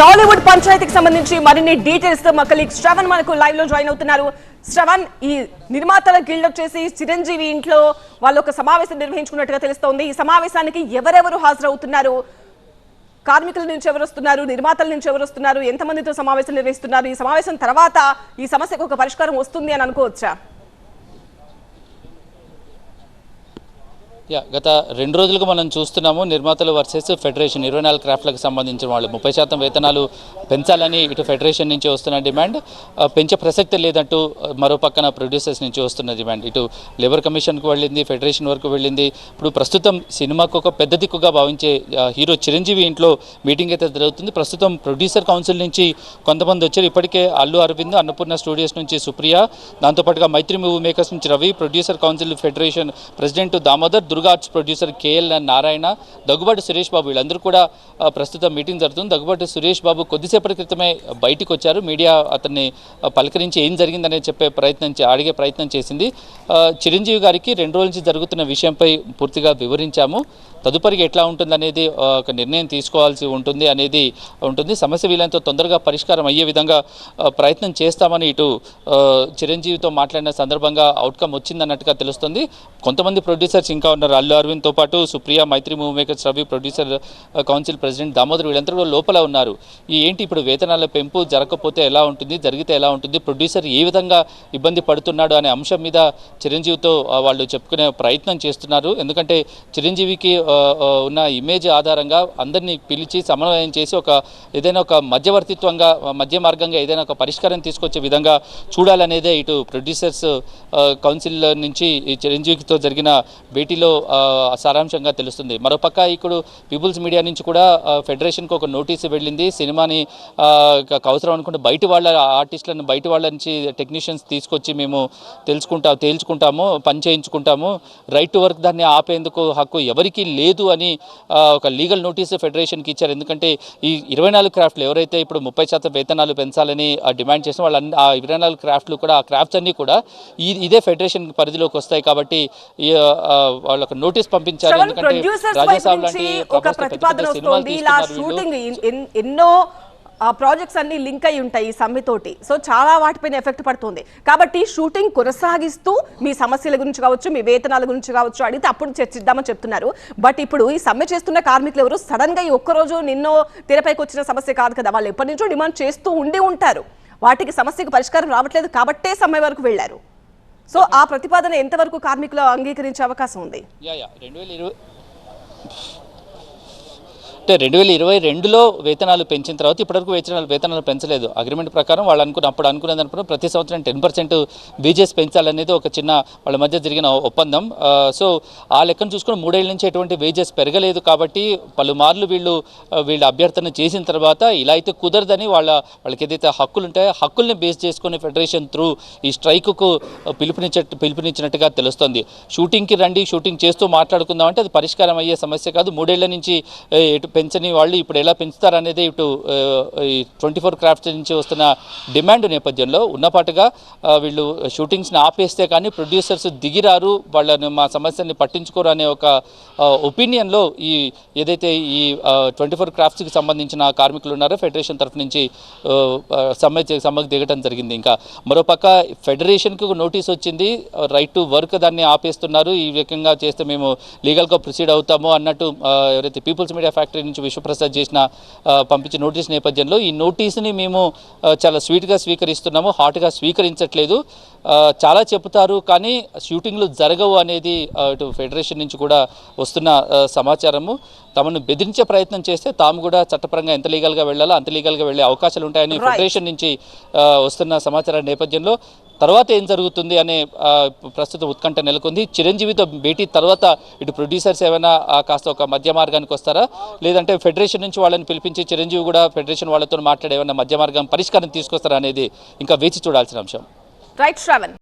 టాలీవుడ్ పంచాయతీకి సంబంధించి మరిన్ని డీటెయిల్స్ తో మా కలీగ్ శ్రవణ్ మనకు లైవ్ లో జాయిన్ అవుతున్నారు. శ్రవణ్, ఈ నిర్మాతల గిల్డ్ వచ్చేసి చిరంజీవి ఇంట్లో వాళ్ళు ఒక సమావేశం నిర్వహించుకున్నట్టుగా తెలుస్తోంది. ఈ సమావేశానికి ఎవరెవరు హాజరవుతున్నారు? కార్మికుల నుంచి ఎవరు వస్తున్నారు? నిర్మాతల నుంచి ఎవరు వస్తున్నారు? ఎంతమందితో సమావేశం నిర్వహిస్తున్నారు? ఈ సమావేశం తర్వాత ఈ సమస్యకు ఒక పరిష్కారం వస్తుంది అని అనుకోవచ్చా? గత 2 రోజులుగా మనం చూస్తున్నాము నిర్మాతలు వర్సెస్ ఫెడరేషన్ 24 క్రాఫ్ట్లకు సంబంధించిన వాళ్ళు 30% వేతనాలు పెంచాలని ఇటు ఫెడరేషన్ నుంచి వస్తున్న డిమాండ్, పెంచే ప్రసక్తి లేదంటూ మరో పక్కన ప్రొడ్యూసర్స్ నుంచి వస్తున్న డిమాండ్. ఇటు లేబర్ కమిషన్కు వెళ్ళింది, ఫెడరేషన్ వరకు వెళ్ళింది. ఇప్పుడు ప్రస్తుతం సినిమాకు ఒక పెద్ద దిక్కుగా భావించే హీరో చిరంజీవి ఇంట్లో మీటింగ్ అయితే జరుగుతుంది. ప్రస్తుతం ప్రొడ్యూసర్ కౌన్సిల్ నుంచి కొంతమంది వచ్చారు. ఇప్పటికే అల్లు అరవింద్, అన్నపూర్ణ స్టూడియోస్ నుంచి సుప్రియ, దాంతోపాటుగా మైత్రి మూవీ మేకర్స్ నుంచి Ravi, producer council federation president Damodar, Durga arts producer KL Narayana, Daggubati Suresh Babu వీళ్ళందరూ కూడా ప్రస్తుతం మీటింగ్ జరుగుతుంది. దగ్గుబాటి సురేష్ బాబు కొద్దిసేపటి క్రితమే బయటికి వచ్చారు. మీడియా అతన్ని పలకరించి ఏం జరిగిందనే అడిగే ప్రయత్నం చేసింది. చిరంజీవి గారికి 2 రోజుల నుంచి జరుగుతున్న విషయంపై పూర్తిగా వివరించాము. తదుపరికి ఎట్లా ఉంటుందనేది ఒక నిర్ణయం తీసుకోవాల్సి ఉంటుంది. సమస్య వీళ్ళంతో తొందరగా పరిష్కారం అయ్యే విధంగా ప్రయత్నం చేస్తామని ఇటు చిరంజీవితో మాట్లాడిన సందర్భంగా అవుట్కమ్ వచ్చిందన్నట్టుగా తెలుస్తుంది. కొంతమంది ప్రొడ్యూసర్స్ ఇంకా ఉన్నారు. అల్లు అరవింద్తో పాటు Supriya, Mythri movie makers Ravi, producer council president Damodar వీళ్ళందరూ కూడా లోపల ఉన్నారు. ఏంటి ఇప్పుడు వేతనాల పెంపు జరగకపోతే ఎలా ఉంటుంది, జరిగితే ఎలా ఉంటుంది, ప్రొడ్యూసర్ ఏ విధంగా ఇబ్బంది పడుతున్నాడు అనే అంశం మీద చిరంజీవితో వాళ్ళు చెప్పుకునే ప్రయత్నం చేస్తున్నారు. ఎందుకంటే చిరంజీవికి ఉన్న ఇమేజ్ ఆధారంగా అందరినీ పిలిచి సమన్వయం చేసి ఏదైనా ఒక మధ్య మార్గంగా ఏదైనా ఒక పరిష్కారం తీసుకొచ్చే విధంగా చూడాలనేదే ఇటు ప్రొడ్యూసర్స్ కౌన్సిల్ నుంచి చిరంజీవితో జరిగిన భేటీలో సారాంశంగా తెలుస్తుంది. మరోపక్క ఇప్పుడు పీపుల్స్ మీడియా నుంచి కూడా ఫెడరేషన్కి ఒక నోటీసు వెళ్ళింది. సినిమాని అవసరం అనుకుంటే బయట వాళ్ళ ఆర్టిస్టులను బయట వాళ్ళ నుంచి టెక్నీషియన్స్ తీసుకొచ్చి మేము తేల్చుకుంటాము, పని చేయించుకుంటాము, రైట్ టు వర్క్ దాన్ని ఆపేందుకు హక్కు ఎవరికీ లేదు అని ఒక లీగల్ నోటీసు ఫెడరేషన్కి ఇచ్చారు. ఎందుకంటే ఈ 24 క్రాఫ్ట్లు ఎవరైతే ఇప్పుడు 30% వేతనాలు పెంచాలని డిమాండ్ చేసిన వాళ్ళ ఆ 24 క్రాఫ్ట్లు కూడా, ఆ క్రాఫ్ట్స్ అన్నీ కూడా ఇదే ఫెడరేషన్ పరిధిలోకి వస్తాయి. కాబట్టి వాళ్ళకు నోటీస్ పంపించారు. ఎందుకంటే రాజాసాబ్ లాంటి ఎన్నో ప్రాజెక్ట్స్ అన్ని లింక్ అయి ఉంటాయి ఈ సమ్మెతోటి. సో చాలా వాటిపైన ఎఫెక్ట్ పడుతుంది. కాబట్టి షూటింగ్ కొనసాగిస్తూ మీ సమస్యల గురించి కావచ్చు, మీ వేతనాల గురించి కావచ్చు అడిగితే అప్పుడు చర్చిద్దామని చెప్తున్నారు. బట్ ఇప్పుడు ఈ సమ్మె చేస్తున్న కార్మికులు ఎవరు సడన్ గా ఈ ఒక్కరోజు నిన్నో తెరపైకి వచ్చిన సమస్య కాదు కదా. వాళ్ళు ఎప్పటి నుంచో డిమాండ్ చేస్తూ ఉంటారు. వాటికి సమస్యకు పరిష్కారం రావట్లేదు కాబట్టే సమ్మె వరకు వెళ్లారు. సో ఆ ప్రతిపాదన ఎంతవరకు కార్మికులు అంగీకరించే అవకాశం ఉంది? 2022లో వేతనాలు పెంచిన తర్వాత ఇప్పటివరకు వేతనాలు పెంచలేదు. అగ్రిమెంట్ ప్రకారం వాళ్ళు అనుకున్న దానిపై ప్రతి సంవత్సరం 10% వేజెస్ పెంచాలనేది ఒక చిన్న వాళ్ళ మధ్య జరిగిన ఒప్పందం. సో ఆ లెక్కను చూసుకుని 3 ఏళ్ల నుంచి ఎటువంటి వేజెస్ పెరగలేదు. కాబట్టి పలుమార్లు వీళ్ళు అభ్యర్థన చేసిన తర్వాత ఇలా అయితే కుదరదని వాళ్ళకి ఏదైతే హక్కులు ఉంటాయో హక్కుల్ని బేస్ చేసుకుని ఫెడరేషన్ త్రూ ఈ స్ట్రైక్కు పిలుపునిచ్చినట్టుగా తెలుస్తుంది. షూటింగ్కి రండి, షూటింగ్ చేస్తూ మాట్లాడుకుందాం అంటే అది పరిష్కారం అయ్యే సమస్య కాదు. 3 ఏళ్ల నుంచి పెంచని వాళ్ళు ఇప్పుడు ఎలా పెంచుతారనేది ఇటు 24 క్రాఫ్ట్స్ నుంచి వస్తున్న డిమాండ్ నేపథ్యంలో ఉన్నపాటుగా వీళ్ళు షూటింగ్స్ని ఆపేస్తే కానీ ప్రొడ్యూసర్స్ దిగిరారు, వాళ్ళని మా సమస్యని పట్టించుకోరు అనే ఒక ఒపీనియన్లో ఏదైతే ఈ 24 క్రాఫ్ట్స్కి సంబంధించిన కార్మికులు ఉన్నారో ఫెడరేషన్ తరఫు నుంచి సమ్మెకు దిగటం జరిగింది. ఇంకా మరోపక్క ఫెడరేషన్కి ఒక నోటీస్ వచ్చింది, రైట్ టు వర్క్ దాన్ని ఆపేస్తున్నారు, ఈ రకంగా చేస్తే మేము లీగల్గా ప్రొసీడ్ అవుతాము అన్నట్టు ఎవరైతే పీపుల్స్ మీడియా ఫ్యాక్టరీ నుంచి విశ్వప్రసాద్ పంపించిన నోటీస్ నేపథ్యంలో ఈ నోటీసుని మేము చాలా స్వీట్గా స్వీకరిస్తున్నాము, హాట్గా స్వీకరించట్లేదు. చాలా చెబుతారు కానీ షూటింగ్లు జరగవు అనేది ఇటు ఫెడరేషన్ నుంచి కూడా వస్తున్న సమాచారము. తమను బెదిరించే ప్రయత్నం చేస్తే తాము కూడా చట్టపరంగా ఎంత లీగల్గా వెళ్ళాలో అంత లీగల్గా వెళ్ళే అవకాశాలు ఉంటాయని ఫెడరేషన్ నుంచి వస్తున్న సమాచారం నేపథ్యంలో తర్వాత ఏం జరుగుతుంది అనే ప్రస్తుత ఉత్కంఠ నెలకొంది. చిరంజీవితో భేటీ తర్వాత ఇటు ప్రొడ్యూసర్స్ ఏమైనా కాస్త ఒక మధ్య మార్గానికి వస్తారా, లేదంటే ఫెడరేషన్ నుంచి వాళ్ళని పిలిపించి చిరంజీవి కూడా ఫెడరేషన్ వాళ్ళతో మాట్లాడే ఏమైనా మధ్య మార్గం పరిష్కారం తీసుకొస్తారా అనేది ఇంకా వేచి చూడాల్సిన అంశం. రైట్ శ్రవణ్.